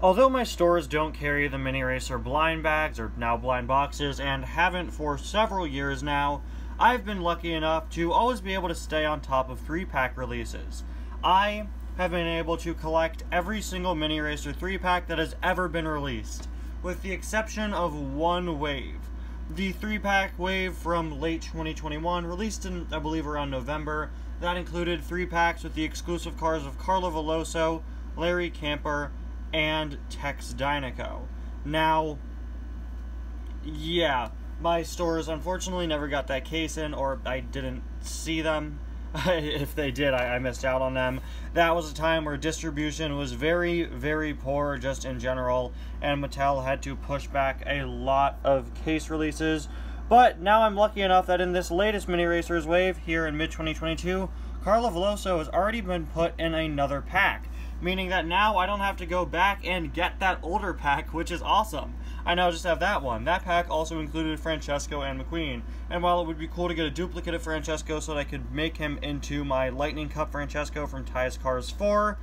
Although my stores don't carry the Mini Racer blind bags, or now blind boxes, and haven't for several years now, I've been lucky enough to always be able to stay on top of 3-pack releases. I have been able to collect every single Mini Racer 3-pack that has ever been released, with the exception of one wave. The 3-pack wave from late 2021, released in, I believe, around November, that included 3 packs with the exclusive cars of Carla Veloso, Larry Camper, and Tex Dynaco. Now, yeah, my stores unfortunately never got that case in, or I didn't see them. If they did, I missed out on them. That was a time where distribution was very, very poor just in general, and Mattel had to push back a lot of case releases. But now I'm lucky enough that in this latest Mini Racers wave, here in mid-2022, Carla Veloso has already been put in another pack, meaning that now I don't have to go back and get that older pack, which is awesome. I now just have that one. That pack also included Francesco and McQueen, and while it would be cool to get a duplicate of Francesco so that I could make him into my Lightning Cup Francesco from Ty's Cars 4,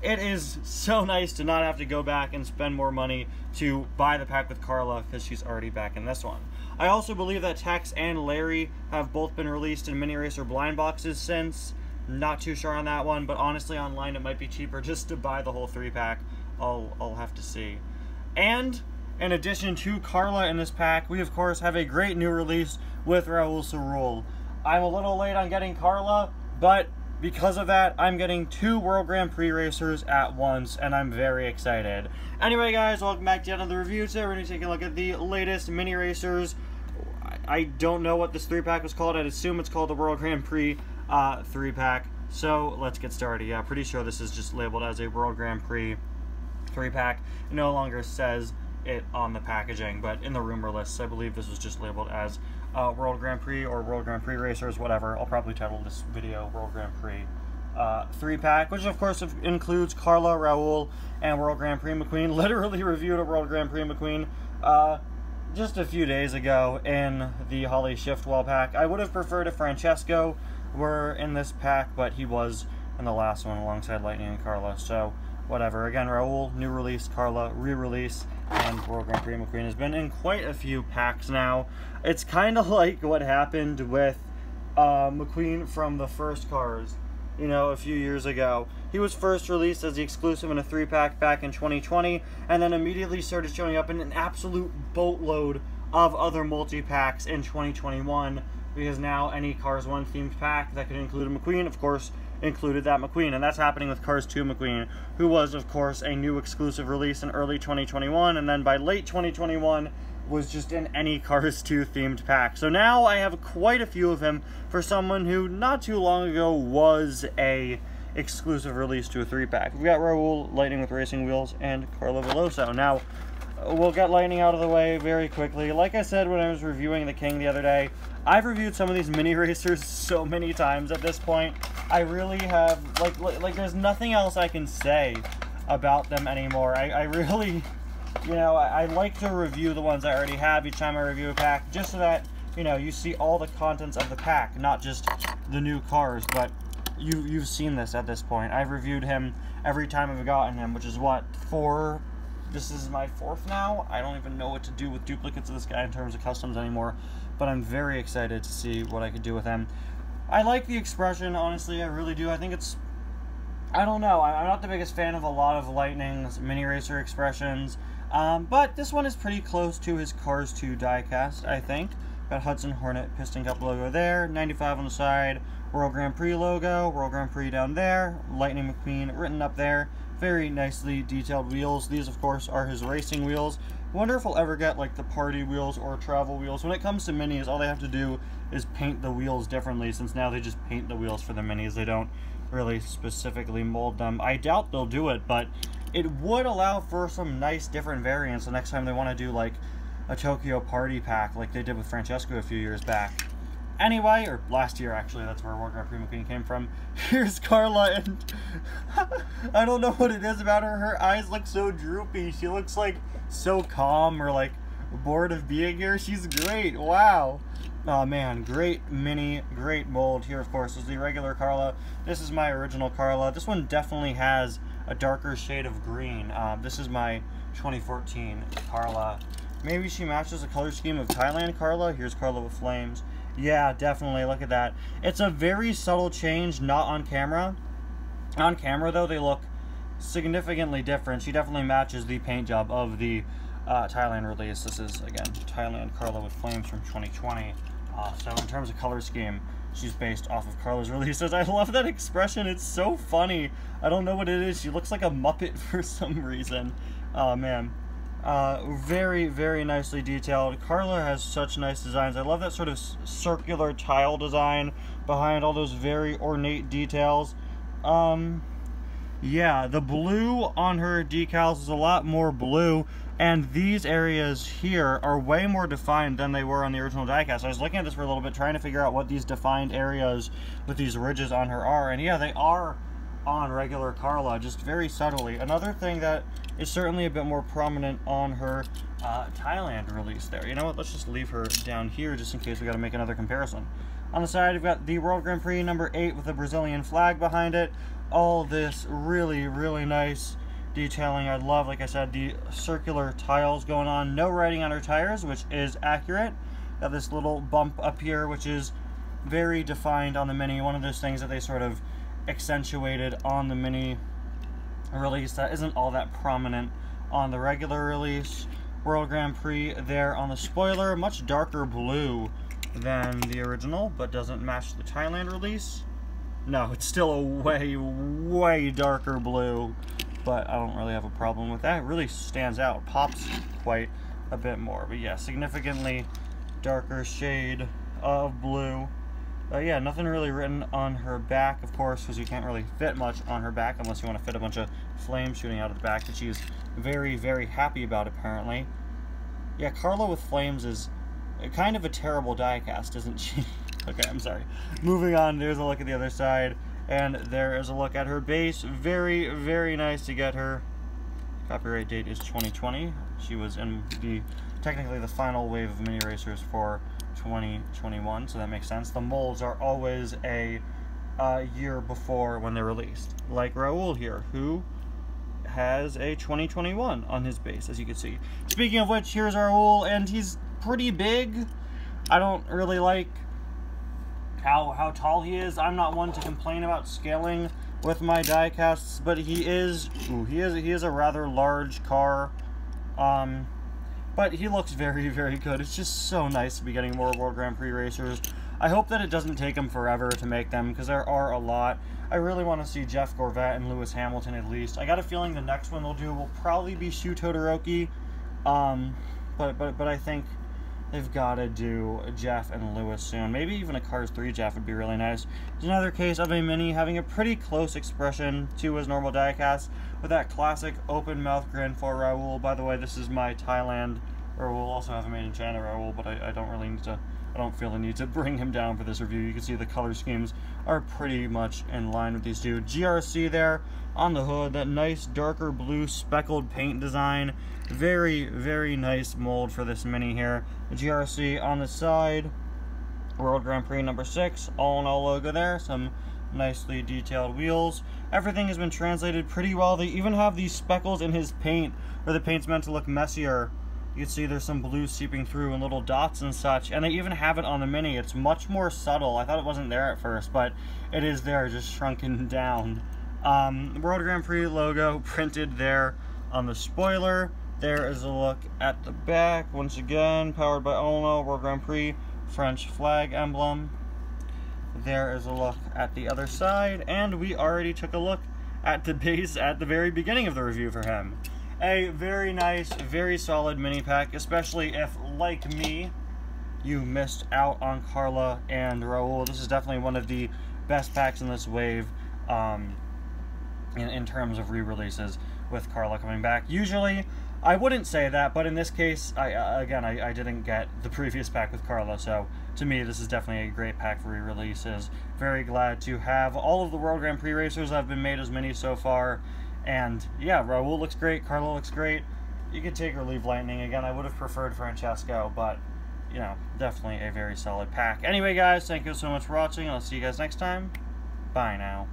it is so nice to not have to go back and spend more money to buy the pack with Carla, because she's already back in this one. I also believe that Tex and Larry have both been released in Mini Racer blind boxes since. Not too sure on that one, but honestly online it might be cheaper just to buy the whole 3-pack. I'll have to see. And in addition to Carla in this pack, we of course have a great new release with Raoul Çaroule. I'm a little late on getting Carla, but because of that, I'm getting 2 World Grand Prix racers at once, and I'm very excited. Anyway guys, welcome back to another review. Today we're going to take a look at the latest Mini Racers. I don't know what this 3-pack was called. I'd assume it's called the World Grand Prix 3-pack. So let's get started. Yeah, pretty sure this is just labeled as a World Grand Prix 3-pack. It no longer says it on the packaging, but in the rumor lists, I believe this was just labeled as World Grand Prix or World Grand Prix Racers, whatever. I'll probably title this video World Grand Prix 3-pack, which of course includes Carla, Raoul, and World Grand Prix McQueen. Literally reviewed a World Grand Prix McQueen just a few days ago in the Holly Shiftwell pack. I would have preferred if Francesco were in this pack, but he was in the last one alongside Lightning and Carla, so whatever. Again, Raoul, new release, Carla, re-release, and World Grand Prix McQueen has been in quite a few packs now. It's kind of like what happened with McQueen from the first cars, you know, a few years ago. He was first released as the exclusive in a 3-pack back in 2020, and then immediately started showing up in an absolute boatload of other multi-packs in 2021, because now any Cars 1 themed pack that could include a McQueen, of course, included that McQueen. And that's happening with Cars 2 McQueen, who was, of course, a new exclusive release in early 2021, and then by late 2021 was just in any Cars 2 themed pack. So now I have quite a few of him for someone who not too long ago was a exclusive release to a 3-pack. We've got Raoul, Lightning with Racing Wheels, and Carla Veloso. Now, we'll get Lightning out of the way very quickly. Like I said when I was reviewing the King the other day, I've reviewed some of these Mini Racers so many times at this point. I really have, like there's nothing else I can say about them anymore. I really, you know, I like to review the ones I already have each time I review a pack, just so that, you know, you see all the contents of the pack, not just the new cars, but you've seen this at this point. I've reviewed him every time I've gotten him, which is what, 4? This is my 4th now. I don't even know what to do with duplicates of this guy in terms of customs anymore, but I'm very excited to see what I could do with him. I like the expression, honestly, I really do. I think it's, I don't know, I'm not the biggest fan of a lot of Lightning's Mini Racer expressions, but this one is pretty close to his Cars 2 diecast, I think. Got Hudson Hornet Piston Cup logo there, 95 on the side, World Grand Prix logo, World Grand Prix down there, Lightning McQueen written up there. Very nicely detailed wheels. These, of course, are his racing wheels. I wonder if we'll ever get, like, the party wheels or travel wheels. When it comes to minis, all they have to do is paint the wheels differently, since now they just paint the wheels for the minis. They don't really specifically mold them. I doubt they'll do it, but it would allow for some nice different variants the next time they want to do, like, a Tokyo party pack, like they did with Francesco a few years back. Anyway, or last year actually, that's where World Grand Prix McQueen came from. Here's Carla, and I don't know what it is about her. Her eyes look so droopy. She looks like so calm or like bored of being here. She's great. Wow. Oh man, great mini, great mold. Here, of course, is the regular Carla. This is my original Carla. This one definitely has a darker shade of green. This is my 2014 Carla. Maybe she matches the color scheme of Thailand Carla. Here's Carla with flames. Yeah, definitely. Look at that. It's a very subtle change, not on camera. On camera, though, they look significantly different. She definitely matches the paint job of the Thailand release. This is, again, Thailand Carla with flames from 2020. So in terms of color scheme, she's based off of Carla's releases. I love that expression. It's so funny. I don't know what it is. She looks like a Muppet for some reason. Oh, man. Very, very nicely detailed. Carla has such nice designs. I love that sort of circular tile design behind all those very ornate details. Yeah, the blue on her decals is a lot more blue, and these areas here are way more defined than they were on the original diecast. I was looking at this for a little bit, trying to figure out what these defined areas with these ridges on her are, and yeah, they are on regular Carla, just very subtly. Another thing that is certainly a bit more prominent on her Thailand release there. You know what, let's just leave her down here just in case we got to make another comparison. On the side, we've got the World Grand Prix number 8 with a Brazilian flag behind it. All this really, really nice detailing. I love, like I said, the circular tiles going on. No writing on her tires, which is accurate. Got this little bump up here, which is very defined on the Mini. One of those things that they sort of accentuated on the Mini release that isn't all that prominent on the regular release. World Grand Prix there on the spoiler. Much darker blue than the original, but doesn't match the Thailand release. No, it's still a way, way darker blue, but I don't really have a problem with that. It really stands out, pops quite a bit more. But yeah, significantly darker shade of blue. Yeah, nothing really written on her back, of course, because you can't really fit much on her back unless you want to fit a bunch of flames shooting out of the back that she's very, very happy about, apparently. Yeah, Carla with flames is kind of a terrible diecast, isn't she? Okay, I'm sorry. Moving on, there's a look at the other side, and there is a look at her base. Very, very nice to get her. Copyright date is 2020. She was in technically the final wave of mini racers for 2021, so that makes sense. The molds are always a year before when they're released. Like Raoul here, who has a 2021 on his base, as you can see. Speaking of which, here's Raoul, and he's pretty big. I don't really like how tall he is. I'm not one to complain about scaling with my diecasts, but he is a rather large car. But he looks very, very good. It's just so nice to be getting more World Grand Prix racers. I hope that it doesn't take them forever to make them, because there are a lot. I really want to see Jeff Gorvette and Lewis Hamilton at least. I got a feeling the next one they'll do will probably be Shu Todoroki. But I think they've got to do Jeff and Lewis soon. Maybe even a Cars 3 Jeff would be really nice. It's another case of a Mini having a pretty close expression to his normal diecast, with that classic open mouth grin for Raoul. By the way, this is my Thailand Raoul. Also have a made in China Raoul, but I don't really need to. I don't feel the need to bring him down for this review. You can see the color schemes are pretty much in line with these two. GRC there on the hood, that nice darker blue speckled paint design. Very, very nice mold for this Mini here. The GRC on the side, World Grand Prix number 6, all-in-all logo there. Some nicely detailed wheels. Everything has been translated pretty well. They even have these speckles in his paint where the paint's meant to look messier. You can see there's some blue seeping through and little dots and such, and they even have it on the Mini. It's much more subtle. I thought it wasn't there at first, but it is there, just shrunken down. World Grand Prix logo printed there on the spoiler. There is a look at the back. Once again, powered by Ono, World Grand Prix, French flag emblem. There is a look at the other side, and we already took a look at the base at the very beginning of the review for him. A very nice, very solid mini pack, especially if, like me, you missed out on Carla and Raoul. This is definitely one of the best packs in this wave in terms of re-releases with Carla coming back. Usually, I wouldn't say that, but in this case, I didn't get the previous pack with Carla, so to me, this is definitely a great pack for re-releases. Very glad to have all of the World Grand Prix racers that have been made as minis so far. And yeah, Raoul looks great, Carla looks great. You could take or leave Lightning. Again, I would have preferred Francesco, but, you know, definitely a very solid pack. Anyway, guys, thank you so much for watching. I'll see you guys next time. Bye now.